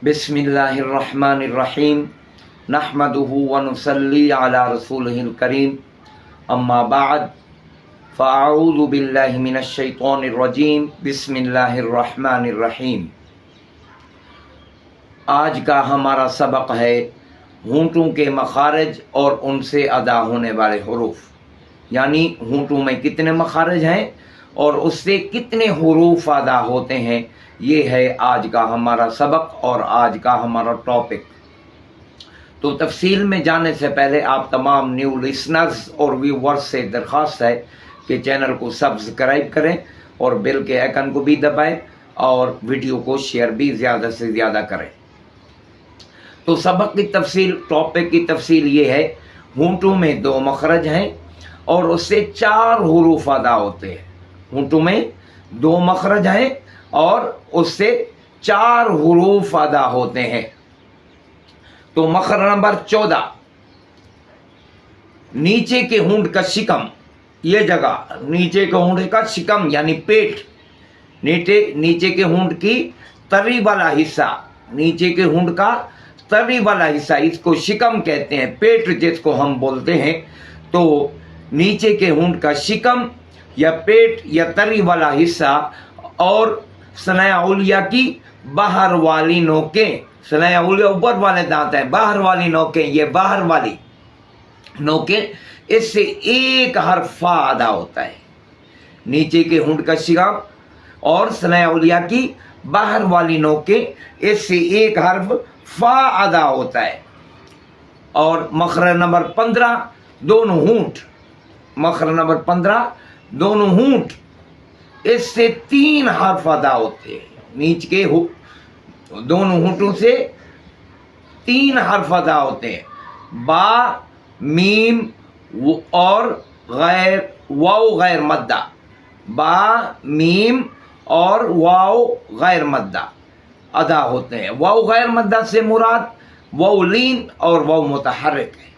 बिस्मिल्लाहिर्रहमानिर्रहीम नहमदुहु व नुसल्ली अला रसूलिहिल करीम अम्मा बाद फ़अऊज़ु बिल्लाहि मिनश शैतानिर रजीम बिस्मिल्लाहिर्रहमानिर्रहीम। आज का हमारा सबक है होंठों के मखारज और उनसे अदा होने वाले हुरूफ, यानी होंठों में कितने मखारज हैं और उससे कितने हुरूफ अदा होते हैं। ये है आज का हमारा सबक और आज का हमारा टॉपिक। तो तफसील में जाने से पहले आप तमाम न्यू लिसनर्स और व्यूवर्स से दरख्वास्त है कि चैनल को सब्सक्राइब करें और बेल के आइकन को भी दबाएं और वीडियो को शेयर भी ज़्यादा से ज़्यादा करें। तो सबक की तफसील, टॉपिक की तफसील ये है, होंठों में 2 मखरज हैं और उससे 4 हुरूफ अदा होते हैं। होंठों में 2 मखरज हैं और उससे 4 हुरूफ अदा होते हैं। तो मखरज नंबर 14, नीचे के होंठ का शिकम, ये जगह नीचे के होंठ का शिकम यानी पेट, नीचे के होंठ की तरी वाला हिस्सा, नीचे के होंठ का तरी वाला हिस्सा, इसको शिकम कहते हैं, पेट जिसको हम बोलते हैं। तो नीचे के होंठ का शिकम या पेट या तरी वाला हिस्सा और सनाया उलिया की बाहर वाली नोकें, सनाया उलिया ऊपर वाले दांत हैं, बाहर वाली नोकें, ये बाहर वाली नोकें, इससे एक हर्फ फा अदा होता है। नीचे के होंठ का शिकम और सनाया उलिया की बाहर वाली नोकें, इससे एक हर्फ फा अदा होता है। और मखरज नंबर 15, दोनों होंठ, मखरज नंबर 15, दोनों होंठ, इससे 3 हर्फ अदा होते हैं। नीचे के दोनों होंठों से 3 हर्फ अदा होते हैं, बा, मीम और गैर, वाव गैर मद्दा, बा, मीम और वाव गैर मद्दा अदा होते हैं। वाव गैर मद्दा से मुराद वाव लीन और वाव मुतहर्रिक है।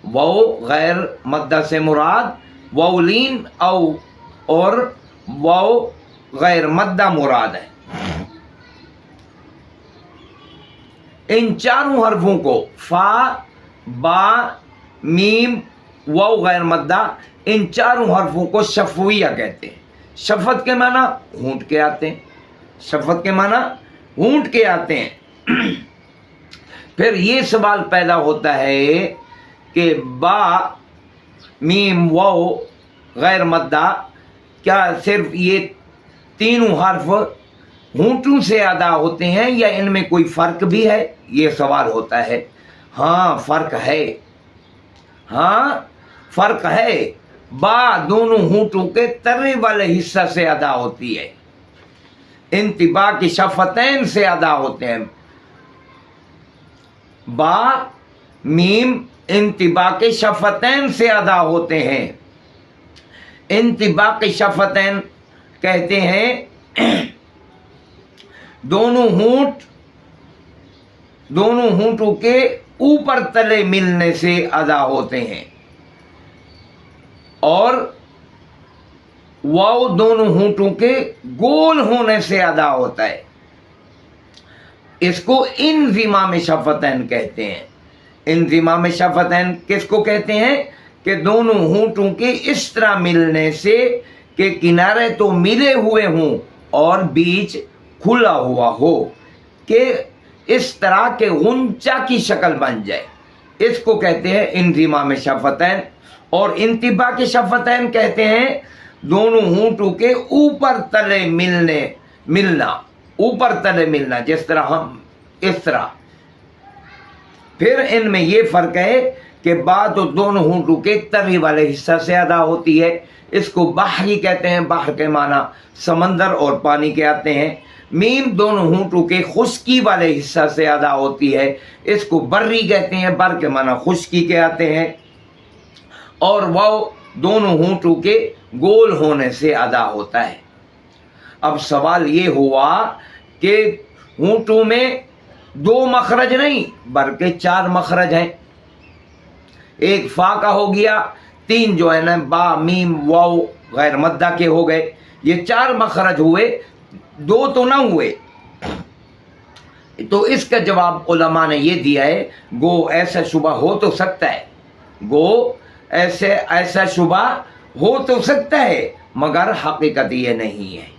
वाव गैर मद्दा से मुराद वाव लीन और वाव गैर मद्दा मुराद है। इन चारों हरफों को फा, बा, मीम, वाव गैर मद्दा, इन चारों हरफों को शफविया कहते हैं। शफत के माना होंठ के आते हैं, शफत के माना होंठ के आते हैं। फिर ये सवाल पैदा होता है कि बा, मीम, वाव गैर मद्दा, क्या सिर्फ ये तीनों हर्फ होंठों से अदा होते हैं या इनमें कोई फ़र्क भी है, ये सवाल होता है। हाँ फ़र्क है, हाँ फ़र्क है। बा दोनों होंठों के तर्रे वाले हिस्सा से अदा होती है, इंतिबा की शफतैन से अदा होते हैं। बा, मीम इंतिबा के शफतैन से अदा होते हैं। इंतिबा के शफतैन कहते हैं दोनों होंठों के ऊपर तले मिलने से अदा होते हैं और वाव दोनों होंठों के गोल होने से अदा होता है। इसको इंज़िमाम शफतैन कहते हैं। इंज़िमाम शफतैन किसको कहते हैं कि दोनों होंठों के इस तरह मिलने से कि किनारे तो मिले हुए हों और बीच खुला हुआ हो, कि इस तरह के गुंचा की शक्ल बन जाए, इसको कहते हैं इंज़िमाम शफतैन। और इंतिबा के शफतैन कहते हैं दोनों होंठों के ऊपर तले मिलना, ऊपर तले मिलना, जिस तरह हम इस तरह। फिर इनमें ये फ़र्क है कि बा तो दोनों होंठों के तरी वाले हिस्सा से अदा होती है, इसको बहरी कहते हैं, बहर के माना समंदर और पानी के आते हैं। मीम दोनों होंठों के खुश्की वाले हिस्सा से अदा होती है, इसको बर्री कहते हैं, बर के माना खुश्की के आते हैं। और वाव दोनों होंठों के गोल होने से अदा होता है। अब सवाल ये हुआ कि होंठों में 2 मखरज नहीं बल्कि 4 मखरज हैं। एक फा का हो गया, 3 जो है ना बा, मीम, वाव गैर मद्दा के हो गए, ये 4 मखरज हुए, 2 तो ना हुए। تو اس کا جواب علماء نے یہ دیا ہے، گو ایسا شبہ ہو تو سکتا ہے، گو ایسا شبہ ہو تو سکتا ہے، مگر حقیقت یہ نہیں ہے۔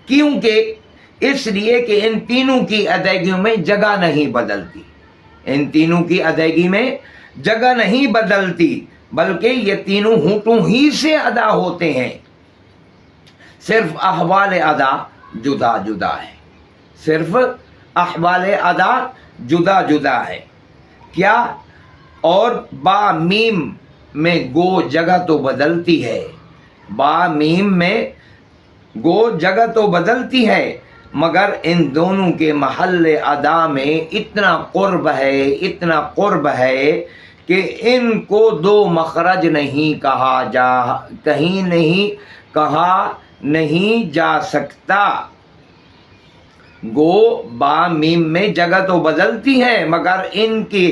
کیونکہ اس لیے کہ ان تینوں کی ادائیگیوں میں جگہ نہیں بدلتی، ان تینوں کی ادائیگی میں جگہ نہیں بدلتی، بلکہ یہ تینوں ہونٹوں ہی سے ادا ہوتے ہیں، صرف احوال ادا جدا جدا ہے، صرف احوال ادا جدا جدا ہے۔ کیا؟ اور با میم میں گو جگہ تو بدلتی ہے، با میم میں گو جگہ تو بدلتی ہے، مگر ان دونوں کے محل ادا میں اتنا قرب ہے، اتنا قرب ہے کہ ان کو دو مخرج نہیں کہا نہیں جا سکتا۔ گو با میم میں جگہ تو بدلتی ہے، مگر ان کے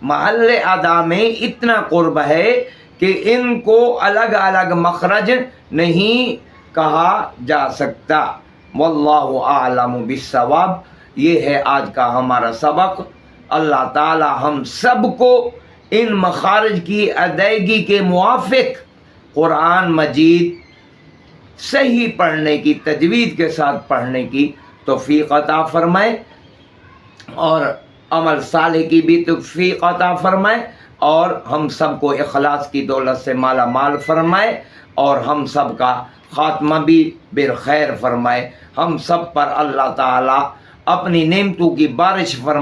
محل ادا میں اتنا قرب ہے کہ ان کو الگ الگ مخرج نہیں کہا جا سکتا۔ واللہ اعلم بالصواب۔ یہ ہے آج کا ہمارا سبق۔ اللہ تعالی ہم سب کو ان مخارج کی ادائیگی کے موافق قرآن مجید صحیح پڑھنے کی، تجوید کے ساتھ پڑھنے کی توفیق عطا فرمائے، اور عمل صالح کی بھی توفیق عطا فرمائے، اور ہم سب کو اخلاص کی دولت سے مالا مال فرمائے، اور ہم سب کا خاتمہ بھی بالخیر فرمائے۔ ہم سب پر اللہ تعالی اپنی نعمتوں کی بارش فرمائے۔